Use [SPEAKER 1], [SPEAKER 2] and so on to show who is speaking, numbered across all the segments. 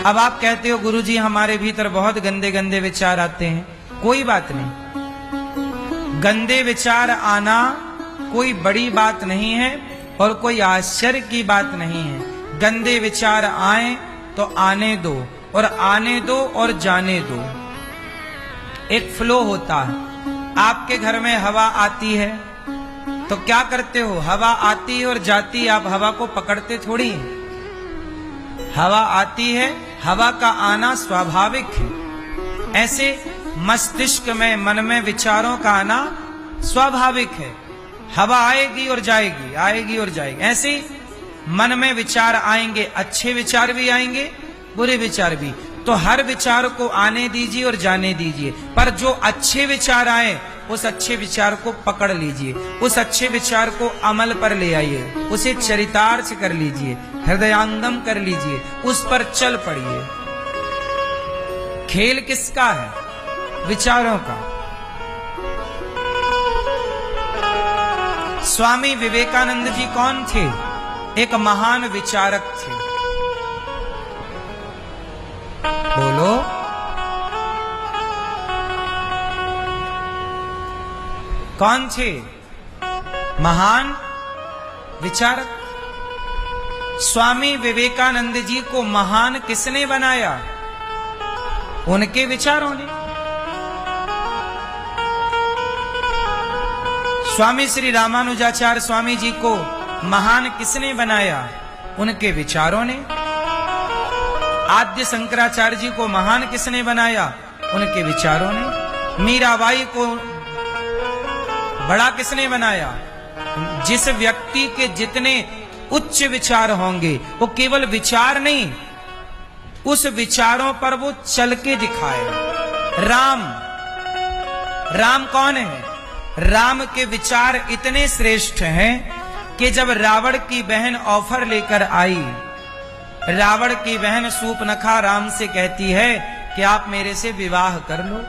[SPEAKER 1] अब आप कहते हो गुरुजी हमारे भीतर बहुत गंदे गंदे विचार आते हैं। कोई बात नहीं, गंदे विचार आना कोई बड़ी बात नहीं है और कोई आश्चर्य की बात नहीं है। गंदे विचार आए तो आने दो, और आने दो और जाने दो। एक फ्लो होता है। आपके घर में हवा आती है तो क्या करते हो? हवा आती है और जाती है, आप हवा को पकड़ते थोड़ी हैं। हवा आती है, हवा का आना स्वाभाविक है। ऐसे मस्तिष्क में, मन में विचारों का आना स्वाभाविक है। हवा आएगी और जाएगी, आएगी और जाएगी। ऐसे मन में विचार आएंगे, अच्छे विचार भी आएंगे, बुरे विचार भी। तो हर विचार को आने दीजिए और जाने दीजिए, पर जो अच्छे विचार आए उस अच्छे विचार को पकड़ लीजिए, उस अच्छे विचार को अमल पर ले आइए, उसे चरितार्थ कर लीजिए, हृदयांगम कर लीजिए, उस पर चल पड़िए। खेल किसका है? विचारों का। स्वामी विवेकानंद जी कौन थे? एक महान विचारक थे। बोलो। कौन थे? महान विचारक। स्वामी विवेकानंद जी को महान किसने बनाया? उनके विचारों ने। स्वामी श्री रामानुजाचार्य स्वामी जी को महान किसने बनाया? उनके विचारों ने। आद्य शंकराचार्य जी को महान किसने बनाया? उनके विचारों ने। मीराबाई को बड़ा किसने बनाया? जिस व्यक्ति के जितने उच्च विचार होंगे, वो केवल विचार नहीं, उस विचारों पर वो चल के दिखाए। राम, राम कौन है? राम के विचार इतने श्रेष्ठ हैं कि जब रावण की बहन ऑफर लेकर आई, रावण की बहन सूर्पनखा राम से कहती है कि आप मेरे से विवाह कर लो,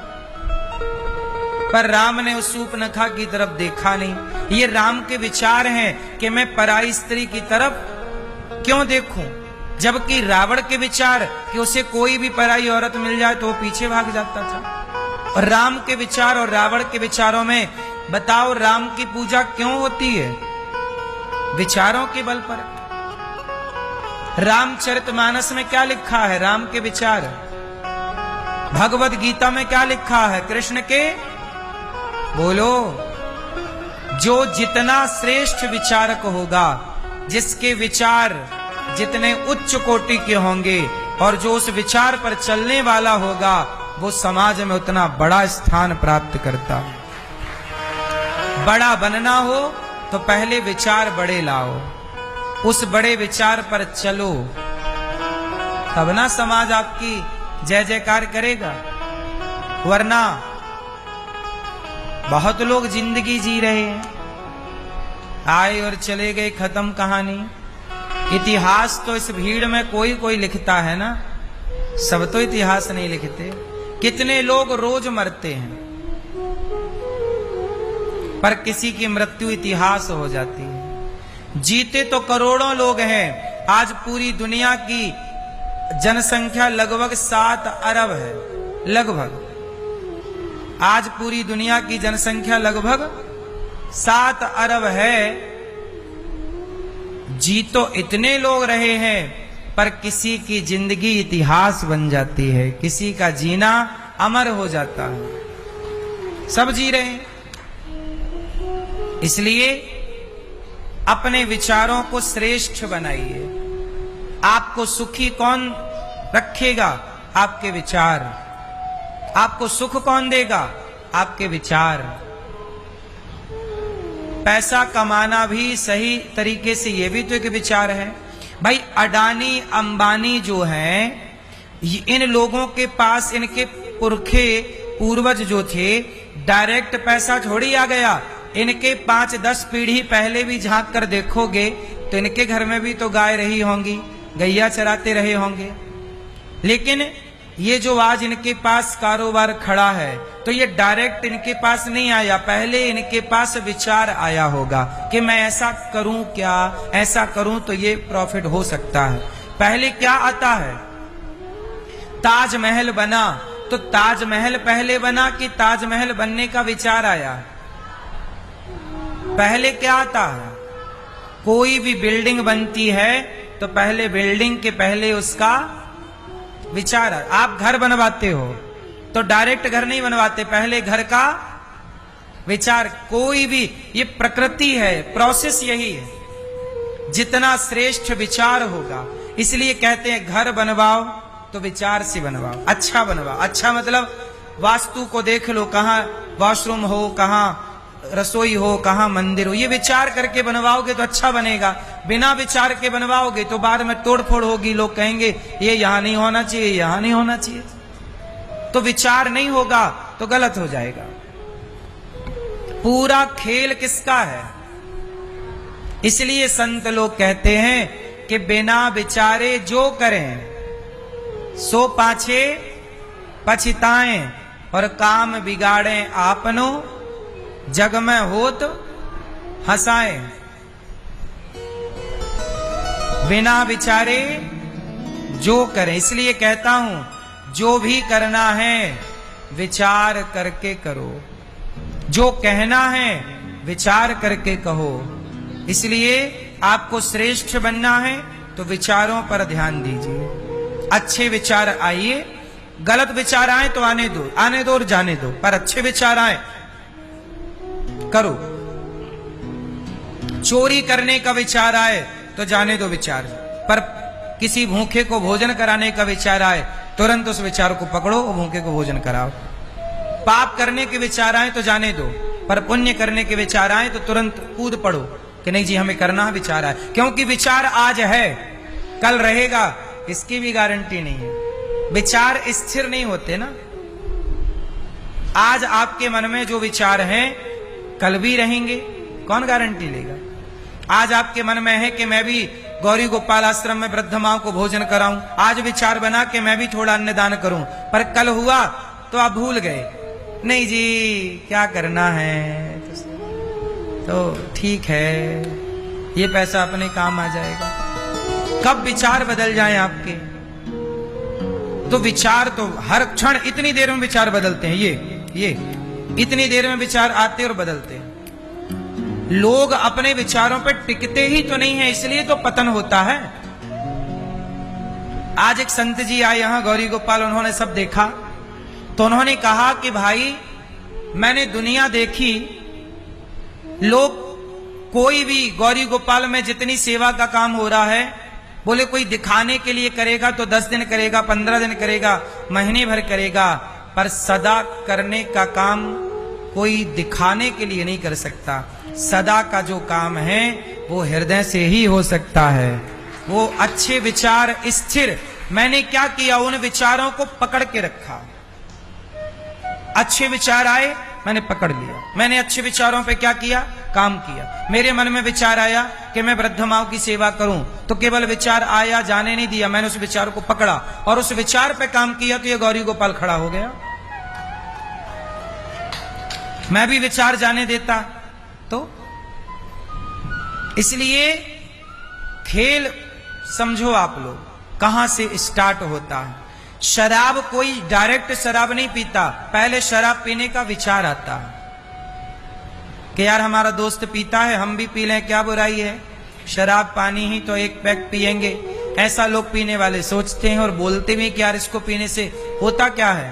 [SPEAKER 1] पर राम ने उस सूर्पनखा की तरफ देखा नहीं। ये राम के विचार हैं कि मैं पराई स्त्री की तरफ क्यों देखूं, जबकि रावण के विचार कि उसे कोई भी पराई औरत मिल जाए तो वो पीछे भाग जाता था। और राम के विचार और रावण के विचारों में बताओ, राम की पूजा क्यों होती है? विचारों के बल पर। रामचरितमानस में क्या लिखा है? राम के विचार। भगवत गीता में क्या लिखा है? कृष्ण के। बोलो। जो जितना श्रेष्ठ विचारक होगा, जिसके विचार जितने उच्च कोटि के होंगे, और जो उस विचार पर चलने वाला होगा, वो समाज में उतना बड़ा स्थान प्राप्त करता है। बड़ा बनना हो तो पहले विचार बड़े लाओ, उस बड़े विचार पर चलो, तब ना समाज आपकी जय जयकार करेगा। वरना बहुत लोग जिंदगी जी रहे हैं, आए और चले गए, खत्म कहानी। इतिहास तो इस भीड़ में कोई कोई लिखता है ना, सब तो इतिहास नहीं लिखते। कितने लोग रोज मरते हैं, पर किसी की मृत्यु इतिहास हो जाती है। जीते तो करोड़ों लोग हैं। आज पूरी दुनिया की जनसंख्या लगभग 7 अरब है। लगभग आज पूरी दुनिया की जनसंख्या लगभग 7 अरब है। जी तो इतने लोग रहे हैं, पर किसी की जिंदगी इतिहास बन जाती है, किसी का जीना अमर हो जाता है। सब जी रहे हैं। इसलिए अपने विचारों को श्रेष्ठ बनाइए। आपको सुखी कौन रखेगा? आपके विचार। आपको सुख कौन देगा? आपके विचार। पैसा कमाना भी सही तरीके से, ये भी तो एक विचार है। भाई अडानी अंबानी जो हैं, इन लोगों के पास इनके पुरखे पूर्वज जो थे, डायरेक्ट पैसा थोड़ी आ गया। इनके 5-10 पीढ़ी पहले भी झांक कर देखोगे तो इनके घर में भी तो गाय रही होंगी, गैया चराते रहे होंगे। लेकिन ये जो आज इनके पास कारोबार खड़ा है, तो ये डायरेक्ट इनके पास नहीं आया, पहले इनके पास विचार आया होगा कि मैं ऐसा करूं, क्या ऐसा करूं तो ये प्रॉफिट हो सकता है। पहले क्या आता है? ताजमहल बना, तो ताजमहल पहले बना कि ताजमहल बनने का विचार आया? पहले क्या आता है? कोई भी बिल्डिंग बनती है तो पहले बिल्डिंग के पहले उसका विचार। आप घर बनवाते हो तो डायरेक्ट घर नहीं बनवाते, पहले घर का विचार। कोई भी, ये प्रकृति है, प्रोसेस यही है। जितना श्रेष्ठ विचार होगा, इसलिए कहते हैं घर बनवाओ तो विचार से बनवाओ, अच्छा बनवाओ। अच्छा मतलब वास्तु को देख लो, कहाँ वॉशरूम हो, कहाँ रसोई हो, कहाँ मंदिर हो, ये विचार करके बनवाओगे तो अच्छा बनेगा। बिना विचार के बनवाओगे तो बाद में तोड़फोड़ होगी, लोग कहेंगे ये यहां नहीं होना चाहिए, यहां नहीं होना चाहिए। तो विचार नहीं होगा तो गलत हो जाएगा। पूरा खेल किसका है? इसलिए संत लोग कहते हैं कि बिना विचारे जो करें सो पाछे पछताएं, और काम बिगाड़े आपनो जग में होत हंसाए। बिना विचारे जो करें, इसलिए कहता हूं जो भी करना है विचार करके करो, जो कहना है विचार करके कहो। इसलिए आपको श्रेष्ठ बनना है तो विचारों पर ध्यान दीजिए। अच्छे विचार आइए, गलत विचार आए तो आने दो और जाने दो, पर अच्छे विचार आए करो। चोरी करने का विचार आए तो जाने दो विचार, पर किसी भूखे को भोजन कराने का विचार आए तुरंत उस विचार को पकड़ो और भूखे को भोजन कराओ। पाप करने के विचार आए तो जाने दो, पर पुण्य करने के विचार आए तो तुरंत कूद पड़ो कि नहीं जी हमें करना है विचार आए। क्योंकि विचार आज है कल रहेगा, इसकी भी गारंटी नहीं है। विचार स्थिर नहीं होते ना। आज आपके मन में जो विचार हैं कल भी रहेंगे, कौन गारंटी लेगा? आज आपके मन में है कि मैं भी गौरी गोपाल आश्रम में वृद्ध मां को भोजन कराऊं, आज विचार बना कि मैं भी थोड़ा अन्नदान करूं, पर कल हुआ तो आप भूल गए, नहीं जी क्या करना है तो ठीक है, ये पैसा अपने काम आ जाएगा। कब विचार बदल जाएं आपके? तो विचार तो हर क्षण इतनी देर में विचार बदलते हैं। ये इतनी देर में विचार आते और बदलते हैं। लोग अपने विचारों पर टिकते ही तो नहीं है, इसलिए तो पतन होता है। आज एक संत जी आए यहां गौरी गोपाल, उन्होंने सब देखा तो उन्होंने कहा कि भाई मैंने दुनिया देखी, लोग कोई भी गौरी गोपाल में जितनी सेवा का काम हो रहा है, बोले कोई दिखाने के लिए करेगा तो 10 दिन करेगा, 15 दिन करेगा, महीने भर करेगा, पर सदा करने का काम कोई दिखाने के लिए नहीं कर सकता। सदा का जो काम है वो हृदय से ही हो सकता है। वो अच्छे विचार स्थिर, मैंने क्या किया, उन विचारों को पकड़ के रखा। अच्छे विचार आए मैंने पकड़ लिया, मैंने अच्छे विचारों पे क्या किया, काम किया। मेरे मन में विचार आया कि मैं वृद्ध मां की सेवा करूं, तो केवल विचार आया, जाने नहीं दिया, मैंने उस विचार को पकड़ा और उस विचार पे काम किया, तो ये गौरी गोपाल खड़ा हो गया। मैं भी विचार जाने देता तो। इसलिए खेल समझो आप लोग कहां से स्टार्ट होता है। शराब कोई डायरेक्ट शराब नहीं पीता, पहले शराब पीने का विचार आता है कि यार हमारा दोस्त पीता है हम भी पी लें, क्या बुराई है, शराब पानी ही तो एक पैक पिएंगे। ऐसा लोग पीने वाले सोचते हैं और बोलते भी कि यार इसको पीने से होता क्या है।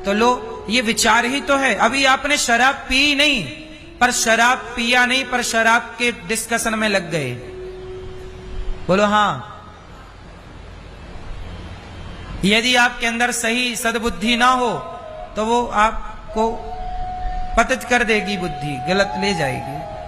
[SPEAKER 1] तो लो ये विचार ही तो है। अभी आपने शराब पी नहीं, पर शराब पिया नहीं, पर शराब के डिस्कशन में लग गए। बोलो हाँ। यदि आपके अंदर सही सद्बुद्धि ना हो तो वो आपको पतित कर देगी, बुद्धि गलत ले जाएगी।